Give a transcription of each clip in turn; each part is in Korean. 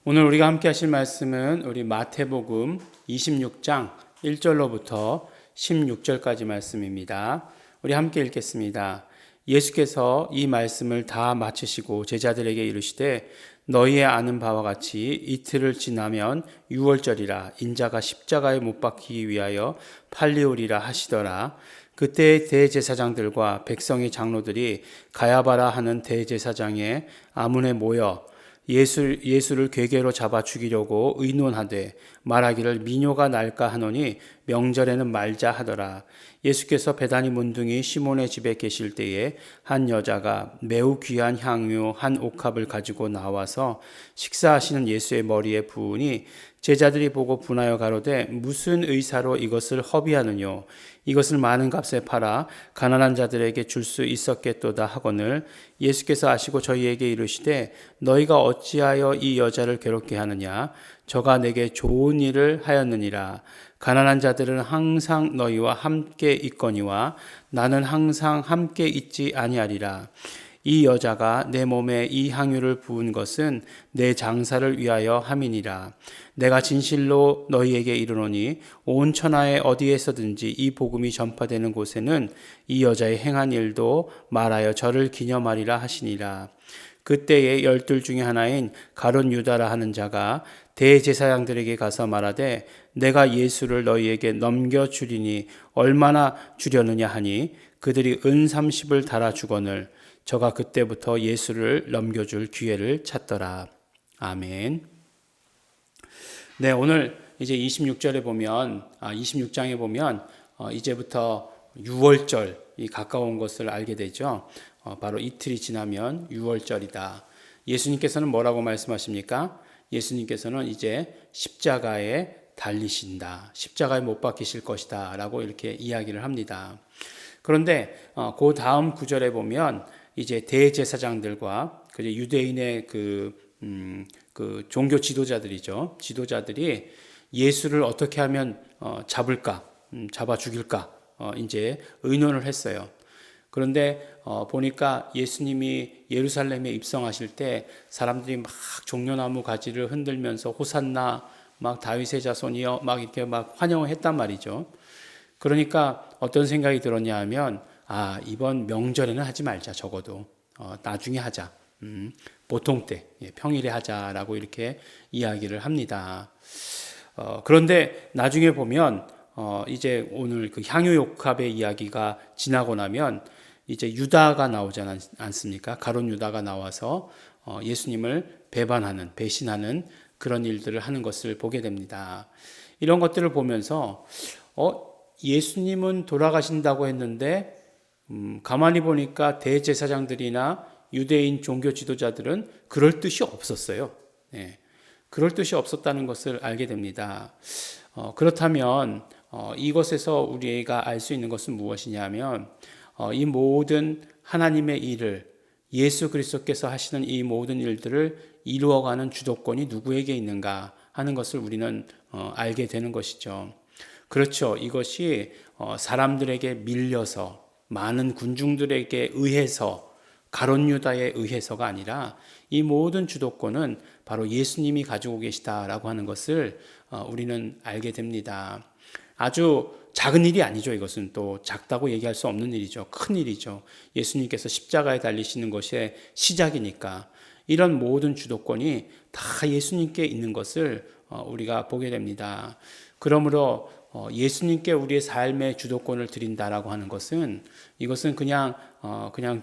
오늘 우리가 함께 하실 말씀은 우리 마태복음 26장 1절로부터 16절까지 말씀입니다. 우리 함께 읽겠습니다. 예수께서 이 말씀을 다 마치시고 제자들에게 이르시되 너희의 아는 바와 같이 이틀을 지나면 유월절이라 인자가 십자가에 못 박히기 위하여 팔리오리라 하시더라. 그때 대제사장들과 백성의 장로들이 가야바라 하는 대제사장의 아문에 모여 예수를 궤계로 잡아 죽이려고 의논하되 말하기를 미뇨가 날까 하노니 명절에는 말자 하더라. 예수께서 베다니 문둥이 시몬의 집에 계실 때에 한 여자가 매우 귀한 향유 한 옥합을 가지고 나와서 식사하시는 예수의 머리에 부으니 제자들이 보고 분하여 가로되 무슨 의사로 이것을 허비하느뇨 이것을 많은 값에 팔아 가난한 자들에게 줄 수 있었겠도다 하거늘 예수께서 아시고 저희에게 이르시되 너희가 어찌하여 이 여자를 괴롭게 하느냐 저가 내게 좋은 일을 하였느니라. 가난한 자들은 항상 너희와 함께 있거니와 나는 항상 함께 있지 아니하리라. 이 여자가 내 몸에 이 향유를 부은 것은 내 장사를 위하여 함이니라. 내가 진실로 너희에게 이르노니 온 천하에 어디에서든지 이 복음이 전파되는 곳에는 이 여자의 행한 일도 말하여 저를 기념하리라 하시니라. 그때에 12 중에 하나인 가룟 유다라 하는 자가 대제사장들에게 가서 말하되 내가 예수를 너희에게 넘겨주리니 얼마나 주려느냐 하니 그들이 은 30을 달아 주거늘 저가 그때부터 예수를 넘겨줄 기회를 찾더라. 아멘. 네, 오늘 이제 26장에 보면 이제부터 유월절이 가까운 것을 알게 되죠. 바로 이틀이 지나면 유월절이다. 예수님께서는 뭐라고 말씀하십니까? 예수님께서는 이제 십자가에 달리신다. 십자가에 못 박히실 것이다. 라고 이렇게 이야기를 합니다. 그런데 그 다음 구절에 보면 이제 대제사장들과 유대인의 그 종교 지도자들이죠. 지도자들이 예수를 어떻게 하면 잡을까, 잡아 죽일까, 이제 의논을 했어요. 그런데 보니까 예수님이 예루살렘에 입성하실 때 사람들이 막 종려나무 가지를 흔들면서 호산나, 막 다윗의 자손이여, 막 이렇게 막 환영을 했단 말이죠. 그러니까 어떤 생각이 들었냐 하면 이번 명절에는 하지 말자. 적어도 나중에 하자. 보통 때 평일에 하자라고 이렇게 이야기를 합니다. 그런데 나중에 보면 이제 오늘 그 향유옥합의 이야기가 지나고 나면 이제 유다가 나오지 않습니까? 가룟 유다가 나와서 예수님을 배신하는 그런 일들을 하는 것을 보게 됩니다. 이런 것들을 보면서 예수님은 돌아가신다고 했는데 가만히 보니까 대제사장들이나 유대인 종교 지도자들은 그럴 뜻이 없었어요. 그럴 뜻이 없었다는 것을 알게 됩니다. 그렇다면 이것에서 우리가 알 수 있는 것은 무엇이냐면 이 모든 하나님의 일을 예수 그리스도께서 하시는 이 모든 일들을 이루어가는 주도권이 누구에게 있는가 하는 것을 우리는 알게 되는 것이죠. 그렇죠. 이것이 사람들에게 밀려서 많은 군중들에게 의해서 가룟 유다에 의해서가 아니라 이 모든 주도권은 바로 예수님이 가지고 계시다라고 하는 것을 우리는 알게 됩니다. 아주 작은 일이 아니죠. 이것은 또 작다고 얘기할 수 없는 일이죠. 큰 일이죠. 예수님께서 십자가에 달리시는 것의 시작이니까 이런 모든 주도권이 다 예수님께 있는 것을 우리가 보게 됩니다. 그러므로 예수님께 우리의 삶의 주도권을 드린다라고 하는 것은 이것은 그냥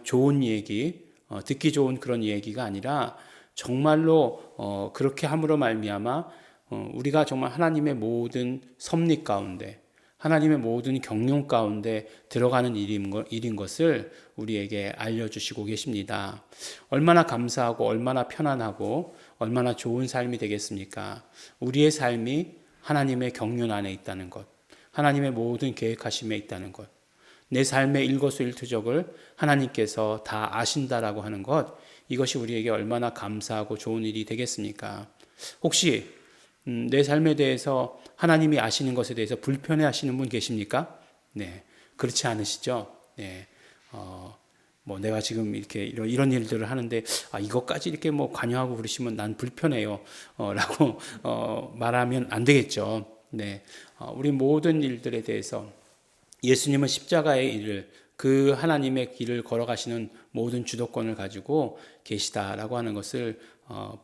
좋은 얘기, 듣기 좋은 그런 얘기가 아니라 정말로 그렇게 함으로 말미암아 우리가 정말 하나님의 모든 섭리 가운데 하나님의 모든 경륜 가운데 들어가는 일인 것을 우리에게 알려주시고 계십니다. 얼마나 감사하고 얼마나 편안하고 얼마나 좋은 삶이 되겠습니까? 우리의 삶이 하나님의 경륜 안에 있다는 것, 하나님의 모든 계획하심에 있다는 것, 내 삶의 일거수일투족을 하나님께서 다 아신다라고 하는 것, 이것이 우리에게 얼마나 감사하고 좋은 일이 되겠습니까? 혹시 내 삶에 대해서 하나님이 아시는 것에 대해서 불편해 하시는 분 계십니까? 네, 그렇지 않으시죠? 네, 뭐 내가 지금 이렇게 이런 일들을 하는데 이것까지 이렇게 뭐 관여하고 그러시면 난 불편해요. 라고 말하면 안 되겠죠. 네, 우리 모든 일들에 대해서 예수님은 십자가의 일을 그 하나님의 길을 걸어가시는 모든 주도권을 가지고 계시다라고 하는 것을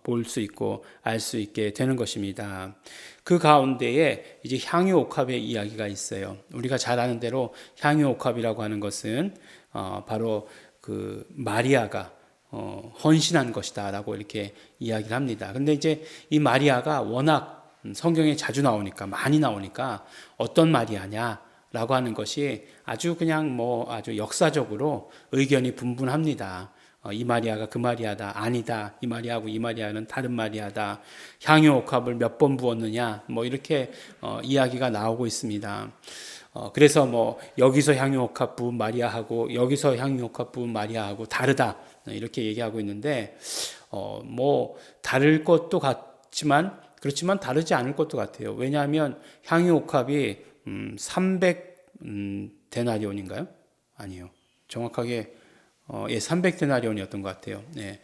볼 수 있고 알 수 있게 되는 것입니다. 그 가운데에 이제 향유옥합의 이야기가 있어요. 우리가 잘 아는 대로 향유옥합이라고 하는 것은 바로 그 마리아가 헌신한 것이다라고 이렇게 이야기를 합니다. 근데 이제 이 마리아가 워낙 성경에 자주 나오니까 많이 나오니까 어떤 마리아냐라고 하는 것이 아주 그냥 뭐 아주 역사적으로 의견이 분분합니다. 이 마리아가 그 마리아다, 아니다. 이 마리아하고 이 마리아는 다른 마리아다. 향유옥합을 몇 번 부었느냐, 뭐 이렇게 이야기가 나오고 있습니다. 그래서 뭐 여기서 향유옥합 부은 마리아하고 여기서 향유옥합 부은 마리아하고 다르다 이렇게 얘기하고 있는데 뭐 다를 것도 같지만 그렇지만 다르지 않을 것도 같아요. 왜냐하면 향유옥합이 300 데나리온인가요? 아니요. 정확하게 300데나리온이었던 것 같아요. 네.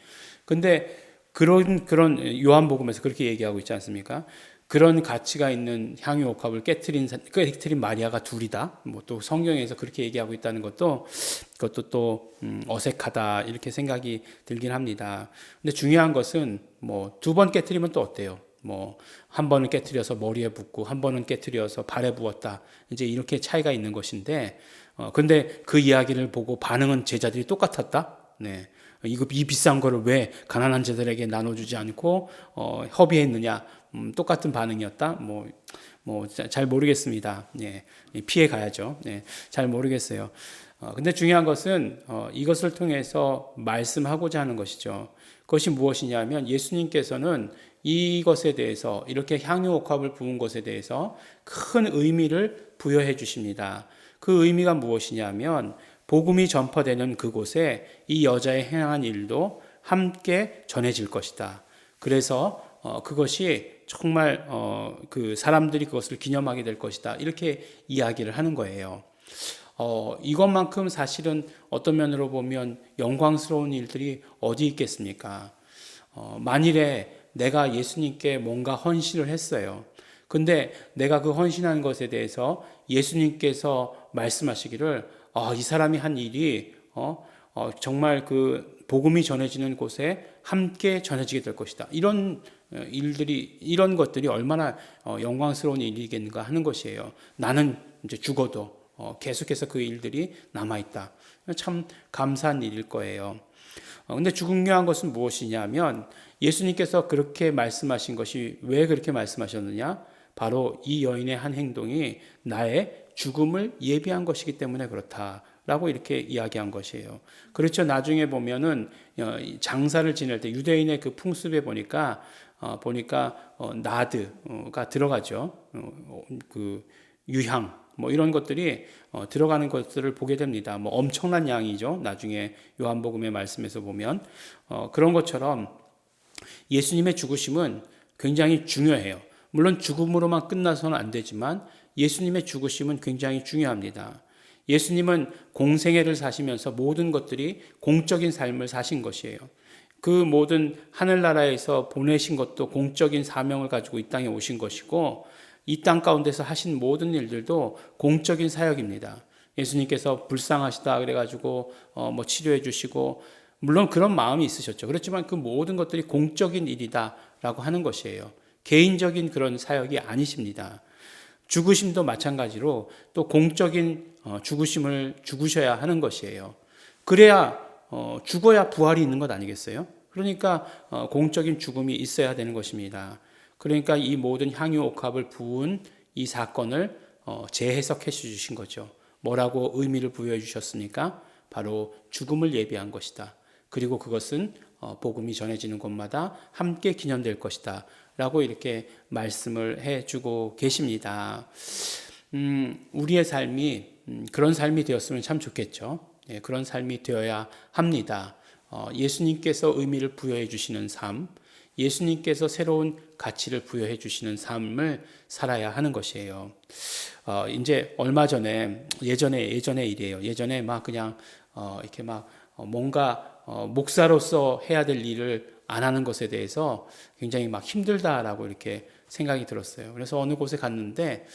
근데 그런 요한복음에서 그렇게 얘기하고 있지 않습니까? 그런 가치가 있는 향유옥합을 깨트린 마리아가 둘이다. 뭐 또 성경에서 그렇게 얘기하고 있다는 그것도 또 어색하다 이렇게 생각이 들긴 합니다. 근데 중요한 것은 뭐 2번 깨트리면 또 어때요? 뭐 한 번은 깨트려서 머리에 붓고 한 번은 깨트려서 발에 부었다. 이제 이렇게 차이가 있는 것인데, 근데 그 이야기를 보고 반응은 제자들이 똑같았다. 네. 이 비싼 거를 왜 가난한 자들에게 나눠주지 않고 허비했느냐? 똑같은 반응이었다. 잘 모르겠습니다. 예, 피해 가야죠. 예, 잘 모르겠어요. 근데 중요한 것은 이것을 통해서 말씀하고자 하는 것이죠. 그것이 무엇이냐면 예수님께서는 이것에 대해서 이렇게 향유옥합을 부은 것에 대해서 큰 의미를 부여해 주십니다. 그 의미가 무엇이냐면 복음이 전파되는 그곳에 이 여자의 행한 일도 함께 전해질 것이다. 그래서 그것이 정말 그 사람들이 그것을 기념하게 될 것이다. 이렇게 이야기를 하는 거예요. 이것만큼 사실은 어떤 면으로 보면 영광스러운 일들이 어디 있겠습니까? 만일에 내가 예수님께 뭔가 헌신을 했어요. 근데 내가 그 헌신한 것에 대해서 예수님께서 말씀하시기를 이 사람이 한 일이 정말 그 복음이 전해지는 곳에 함께 전해지게 될 것이다. 이런 것들이 얼마나 영광스러운 일이겠는가 하는 것이에요. 나는 이제 죽어도 계속해서 그 일들이 남아있다. 참 감사한 일일 거예요. 근데 중요한 것은 무엇이냐면 예수님께서 그렇게 말씀하신 것이 왜 그렇게 말씀하셨느냐? 바로 이 여인의 한 행동이 나의 죽음을 예비한 것이기 때문에 그렇다라고 이렇게 이야기한 것이에요. 그렇죠. 나중에 보면은 장사를 지낼 때 유대인의 그 풍습에 보니까 나드가 들어가죠. 그 유향 뭐 이런 것들이 들어가는 것들을 보게 됩니다. 뭐 엄청난 양이죠. 나중에 요한복음의 말씀에서 보면 그런 것처럼 예수님의 죽으심은 굉장히 중요해요. 물론 죽음으로만 끝나서는 안 되지만 예수님의 죽으심은 굉장히 중요합니다. 예수님은 공생애를 사시면서 모든 것들이 공적인 삶을 사신 것이에요. 그 모든 하늘나라에서 보내신 것도 공적인 사명을 가지고 이 땅에 오신 것이고 이 땅 가운데서 하신 모든 일들도 공적인 사역입니다. 예수님께서 불쌍하시다 그래가지고 뭐 치료해 주시고 물론 그런 마음이 있으셨죠. 그렇지만 그 모든 것들이 공적인 일이다라고 하는 것이에요. 개인적인 그런 사역이 아니십니다. 죽으심도 마찬가지로 또 공적인 죽으심을 죽으셔야 하는 것이에요. 그래야 죽어야 부활이 있는 것 아니겠어요? 그러니까 공적인 죽음이 있어야 되는 것입니다. 그러니까 이 모든 향유옥합을 부은 이 사건을 재해석해 주신 거죠. 뭐라고 의미를 부여해 주셨습니까? 바로 죽음을 예비한 것이다. 그리고 그것은 복음이 전해지는 곳마다 함께 기념될 것이다. 라고 이렇게 말씀을 해주고 계십니다. 우리의 삶이 그런 삶이 되었으면 참 좋겠죠. 예, 그런 삶이 되어야 합니다. 예수님께서 의미를 부여해 주시는 삶, 예수님께서 새로운 가치를 부여해 주시는 삶을 살아야 하는 것이에요. 이제 얼마 전에 예전의 일이에요. 예전에 막 그냥 이렇게 막 뭔가 목사로서 해야 될 일을 안 하는 것에 대해서 굉장히 막 힘들다라고 이렇게 생각이 들었어요. 그래서 어느 곳에 갔는데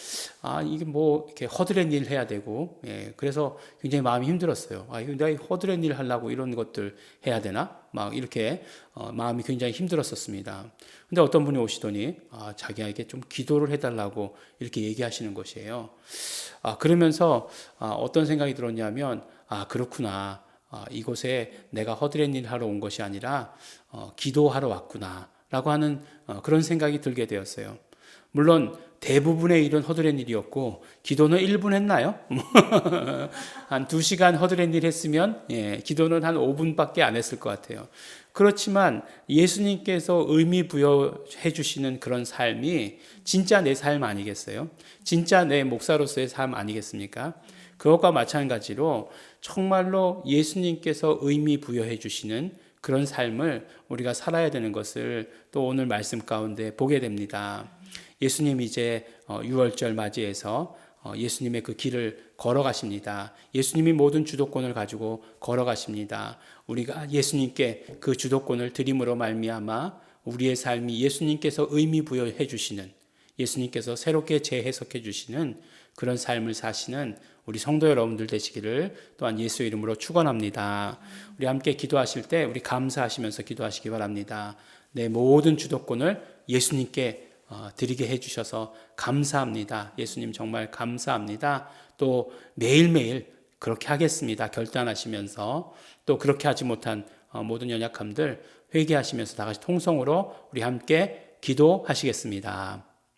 이게 뭐 이렇게 허드렛 일 해야 되고, 그래서 굉장히 마음이 힘들었어요. 이거 내가 허드렛 일 하려고 이런 것들 해야 되나? 막 이렇게 마음이 굉장히 힘들었었습니다. 근데 어떤 분이 오시더니 자기에게 좀 기도를 해달라고 이렇게 얘기하시는 것이에요. 그러면서 어떤 생각이 들었냐면 그렇구나. 이곳에 내가 허드렛 일 하러 온 것이 아니라 기도하러 왔구나 라고 하는 그런 생각이 들게 되었어요. 물론 대부분의 일은 허드렛 일이었고 기도는 1분 했나요? 한 2시간 허드렛 일 했으면 기도는 한 5분밖에 안 했을 것 같아요. 그렇지만 예수님께서 의미 부여해 주시는 그런 삶이 진짜 내 삶 아니겠어요? 진짜 내 목사로서의 삶 아니겠습니까? 그것과 마찬가지로 정말로 예수님께서 의미 부여해 주시는 그런 삶을 우리가 살아야 되는 것을 또 오늘 말씀 가운데 보게 됩니다. 예수님 이제 유월절 맞이해서 예수님의 그 길을 걸어가십니다. 예수님이 모든 주도권을 가지고 걸어가십니다. 우리가 예수님께 그 주도권을 드림으로 말미암아 우리의 삶이 예수님께서 의미 부여해 주시는, 예수님께서 새롭게 재해석해 주시는 그런 삶을 사시는 우리 성도 여러분들 되시기를 또한 예수 이름으로 축원합니다. 우리 함께 기도하실 때 우리 감사하시면서 기도하시기 바랍니다. 내 모든 주도권을 예수님께 드리게 해주셔서 감사합니다. 예수님 정말 감사합니다. 또 매일매일 그렇게 하겠습니다. 결단하시면서 또 그렇게 하지 못한 모든 연약함들 회개하시면서 다 같이 통성으로 우리 함께 기도하시겠습니다.